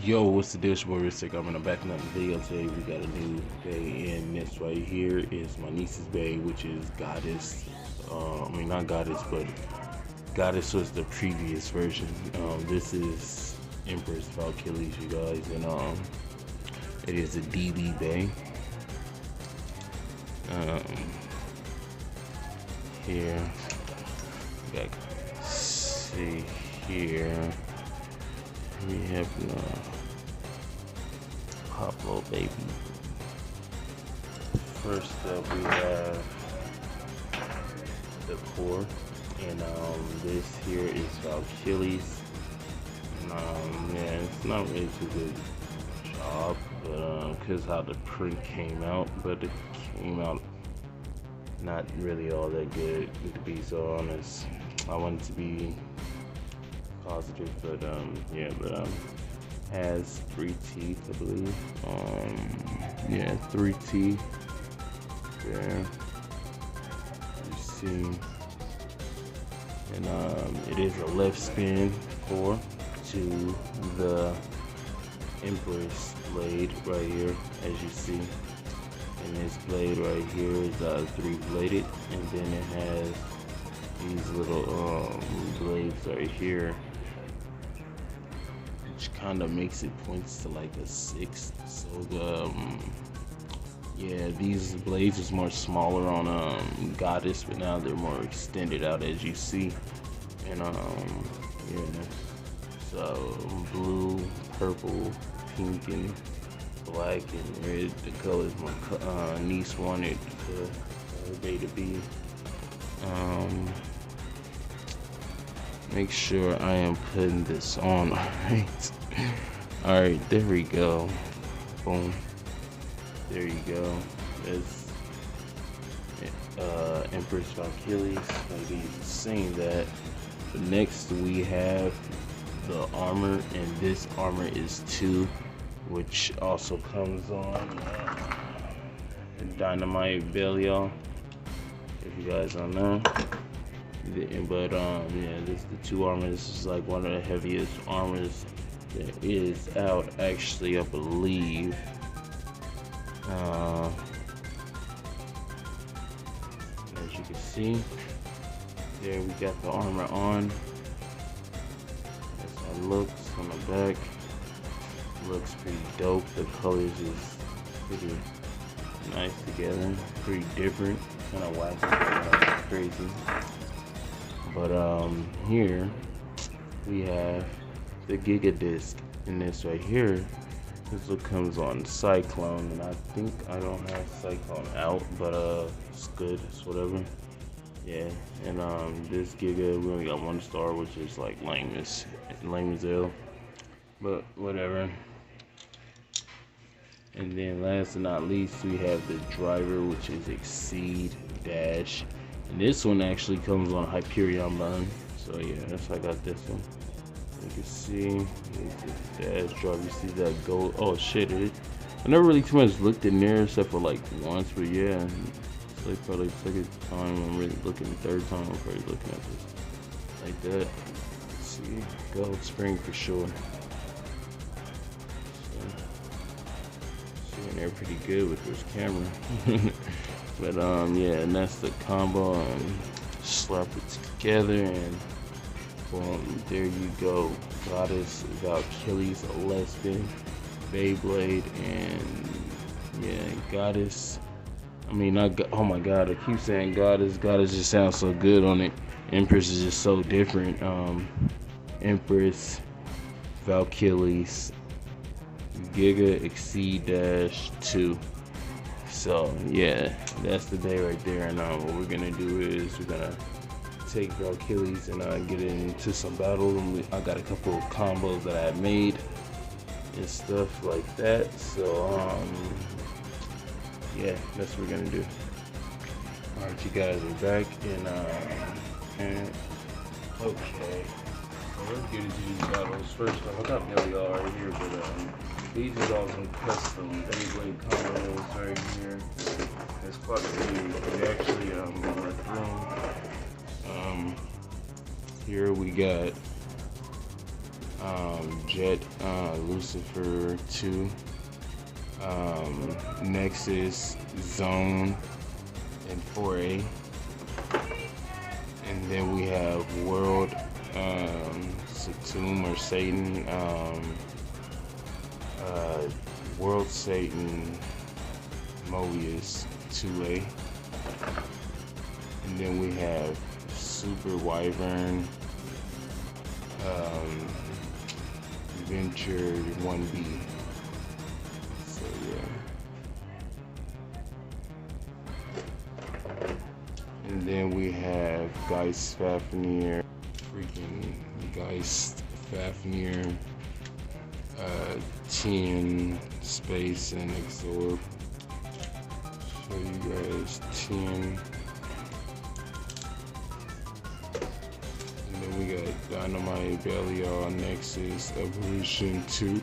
Yo, what's the deal? It's your boy Ristic. I'm back in another video. Today we got a new bay, and this right here is my niece's bay, which is Goddess. I mean, not Goddess, but Goddess was the previous version. This is Empress Valchillies, you guys, and it is a DB bay. Here, you guys see here. We have Pop Little Baby. First up, we have the core, and this here is Valchillies. And yeah, it's not really too good job, but because how the print came out, but it came out not really all that good, to be so honest. I wanted to be positive, but yeah, but has 3 teeth, I believe. Yeah, 3 teeth there, you see, and it is a left spin 4 to the Empress blade right here, as you see. And this blade right here is 3-bladed, and then it has these little blades right here, which kind of makes it points to like a 6. So yeah, these blades is more smaller on Goddess, but now they're more extended out, as you see. And yeah, so blue, purple, pink, and black and red, the colors my niece wanted her bay to be. Make sure I am putting this on. Alright, there we go. Boom. There you go. That's Empress Valchillies. Maybe saying that. But next we have the armor, and this armor is 2, which also comes on Dynamite Belial, if you guys don't know. But yeah, this is the 2 armor. This is like one of the heaviest armors that is out, actually, I believe. As you can see, there we got the armor on. That's how it looks on the back. Looks pretty dope. The colors is pretty nice together, pretty different, kind of wacky, crazy. But here we have the Giga disc in this right here. This one comes on Cyclone, and I think I don't have Cyclone out, but it's good, it's whatever. Yeah, and this Giga, we only got 1 star, which is like lame as hell, but whatever. And then last but not least, we have the driver, which is Exceed Dash. And this one actually comes on Hyperion Bun. So yeah, that's how I got this one. You can see the dash driver. You see that gold. Oh shit, I never really too much looked in there except for like once, but yeah. It's like probably 2nd time I'm really looking, 3rd time I'm probably looking at this. Like that. Let's see, gold spring for sure. And they're pretty good with this camera. But yeah, and that's the combo, and slap it together, and boom, there you go. Goddess Valchillies, a lesbian Beyblade, and yeah, Goddess. I mean, not oh my god, I keep saying Goddess. Goddess just sounds so good on it. Empress is just so different. Empress Valchillies Giga Exceed Dash 2. So yeah, that's the day right there. And what we're gonna do is we're gonna take Valchillies and get into some battles. I got a couple of combos that I made and stuff like that. So yeah, that's what we're gonna do. All right, you guys are back, and okay. So let's get into these battles. First off, I got Belial right here, but these are all some custom Beyblade combos right here. It's quite a few. We actually went through. Here we got Jet, Lucifer 2, Nexus, Zone, and 4A. And then we have World, Satum or Satan, World Satan, Mobius 2A. And then we have Super Wyvern, Venture 1B. So yeah. And then we have Geist Fafnir, freaking Geist Fafnir, 10 Space and Absorb. Show you guys 10. And then we got Dynamite, Belial, Nexus, Evolution 2.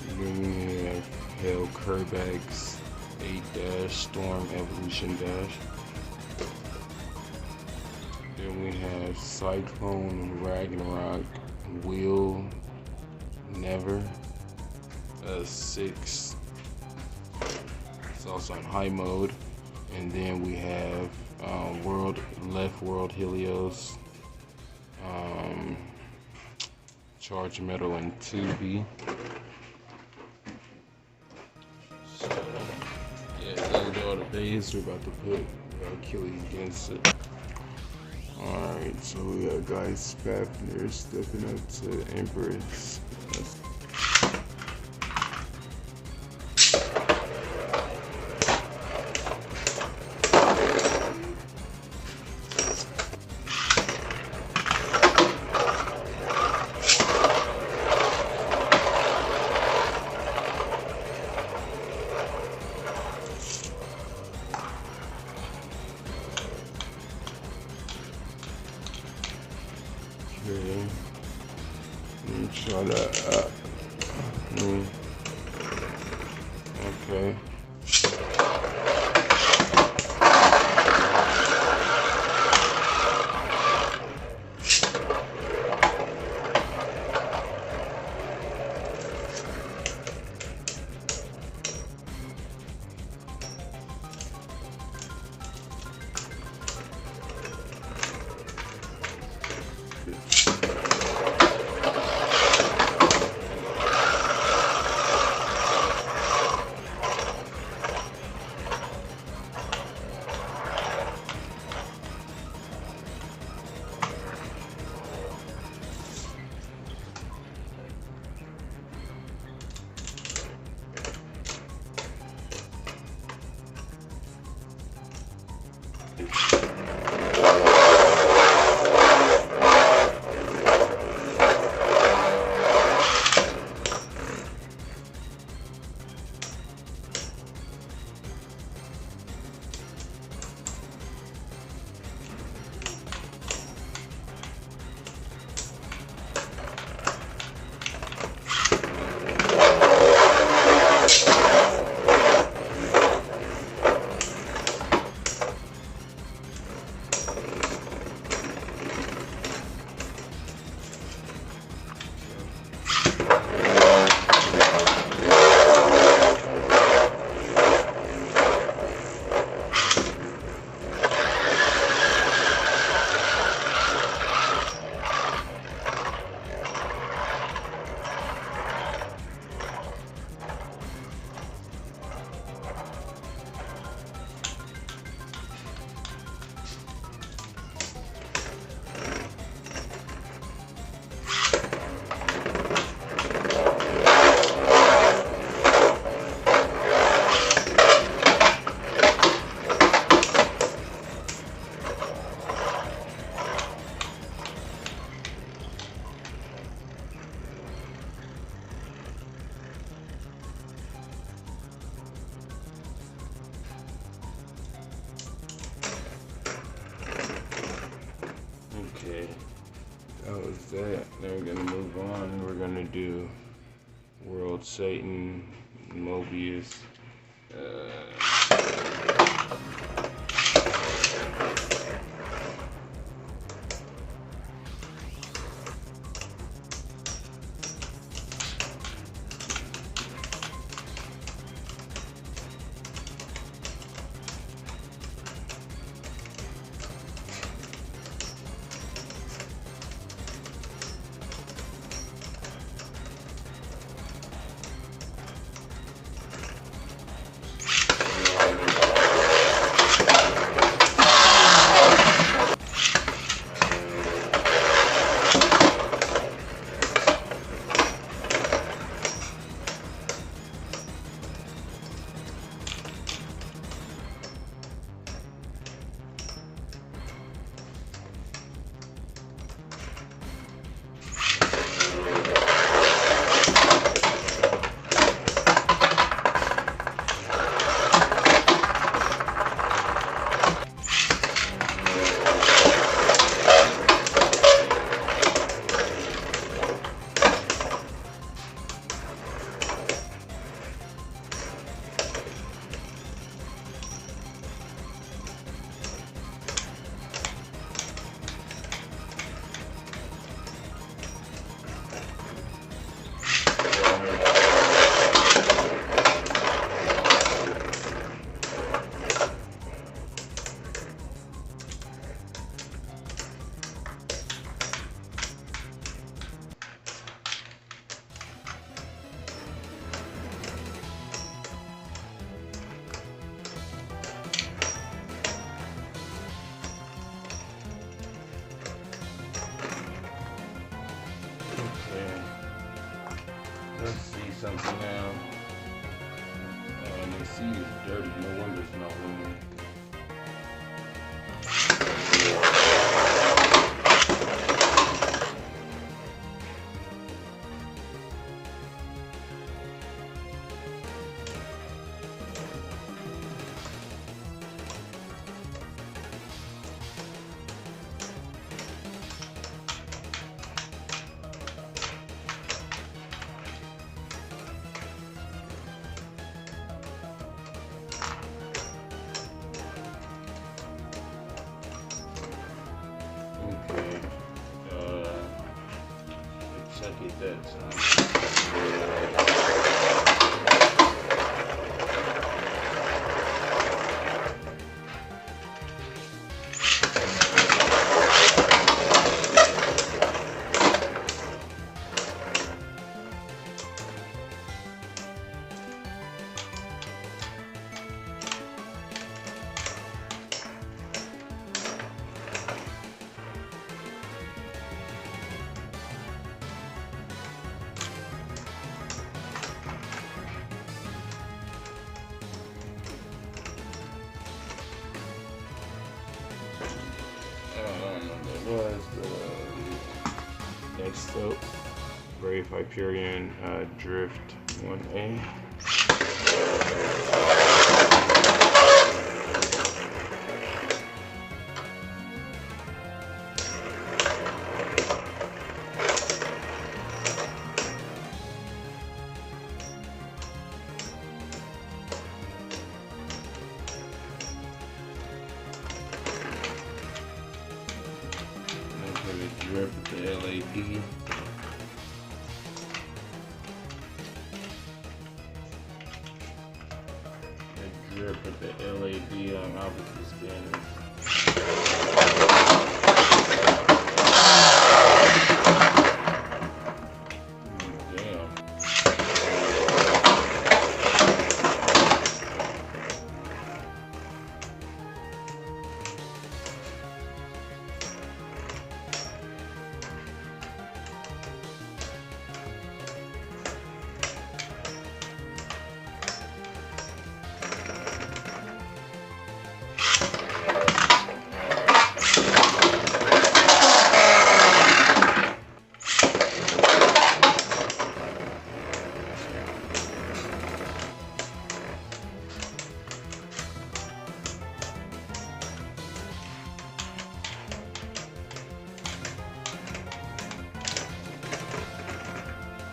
And then we have Hell Kerbax, 8 Storm, Evolution Dash. Then we have Cyclone, Ragnarok, Will, Never, 6. It's also in high mode. And then we have Left World Helios, Charge Metal, and 2B. So, yeah, those are all the base we're about to put Valchillies against it. Alright, so we got guys Fafnir stepping up to Empress. Okay, let me try that out. Okay. Okay, that was that. Now we're gonna move on. We're gonna do World Satan, Mobius, Let's see something now. The sea is dirty. No wonder it's not winning. Check it that time. Was the next up, Brave Hyperion Drift 1A. Drip with the LAD. The drip with the LAD on opposite scanners.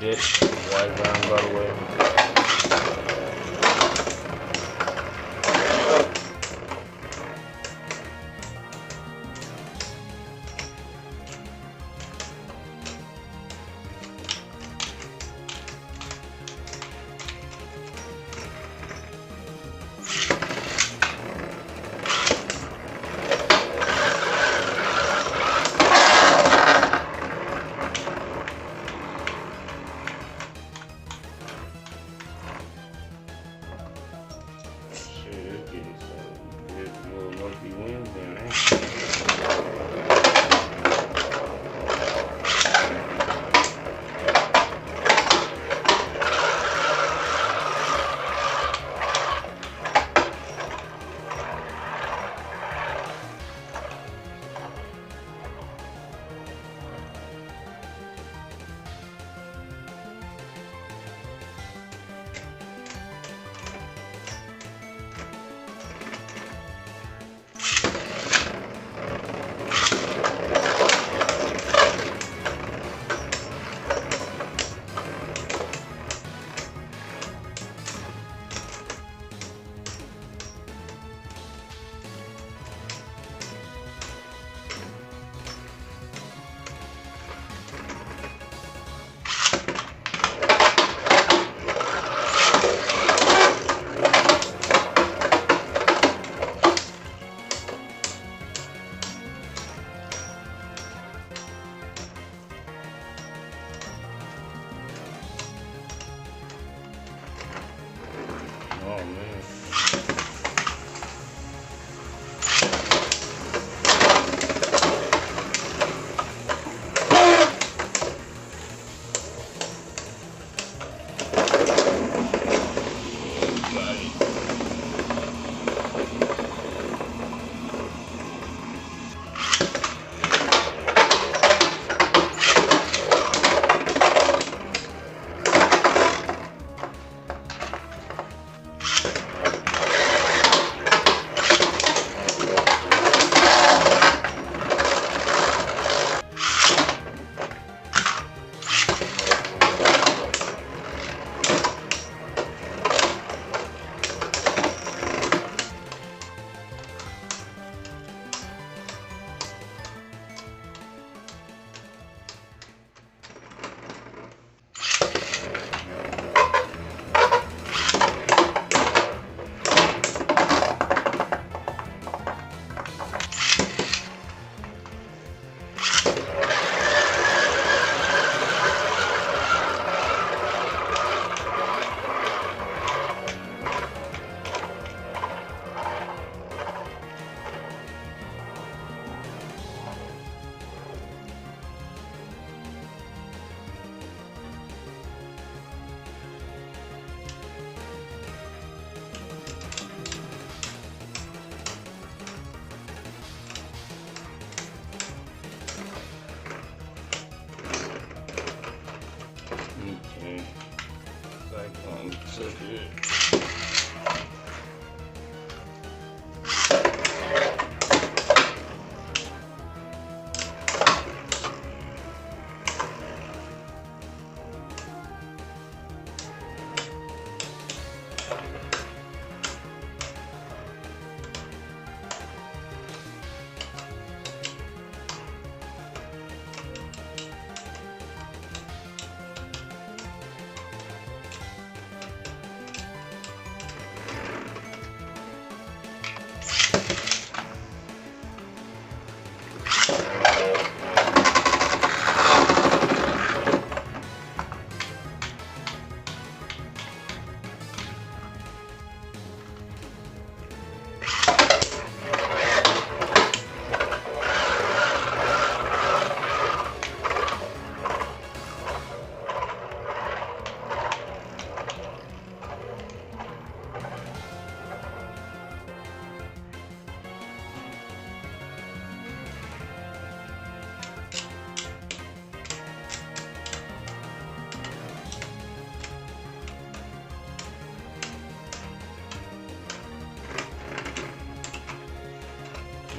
Ditch, white round by the way. man. Cyclone took it.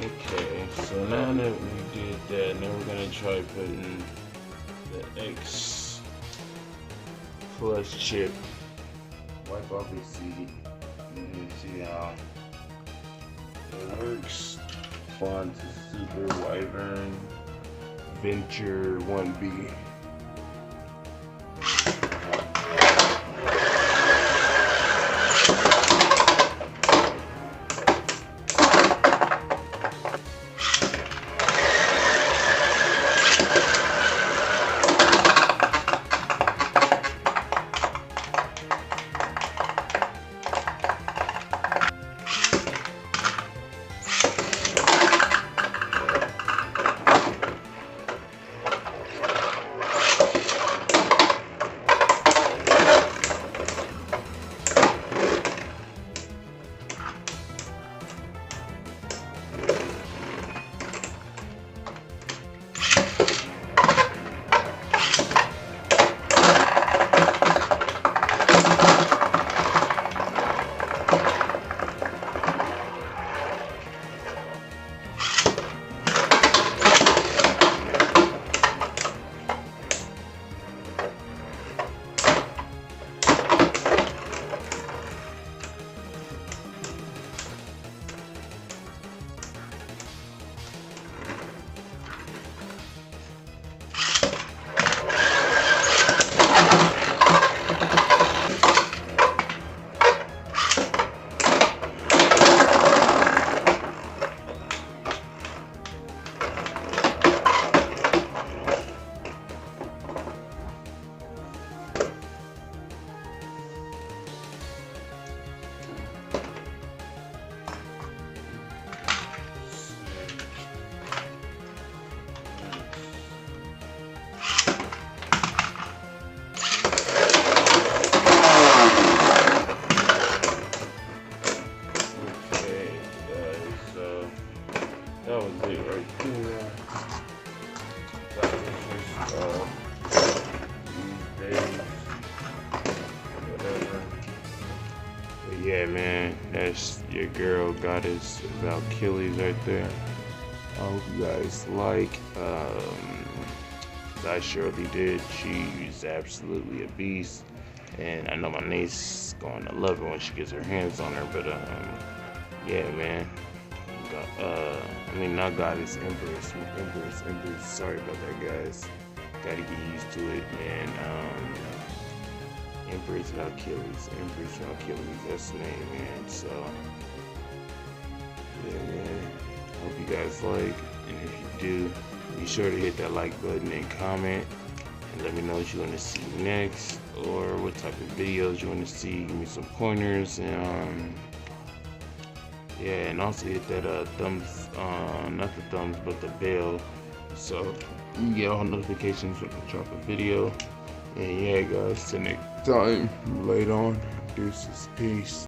Okay, so now that we did that, now we're gonna try putting the X plus chip. Wipe off the seat and see how it works. Font to Super Wyvern Venture 1B. That was it right there. These days, whatever. But yeah, man, that's your girl Goddess Valchillies right there. I hope you guys like. I surely did. She's absolutely a beast, and I know my niece is going to love her when she gets her hands on her. But yeah, man. I mean, not Goddess, Empress. Sorry about that, guys. Gotta get used to it, man. Empress Valchillies, that's the name, man. So, yeah, man. Hope you guys like, and if you do, be sure to hit that like button and comment, and let me know what you want to see next, or what type of videos you want to see. Give me some pointers, and yeah, and also hit that thumbs, not the thumbs, but the bell, so you can get all notifications when I drop a video. And yeah, guys, till next time, later on, deuces, peace.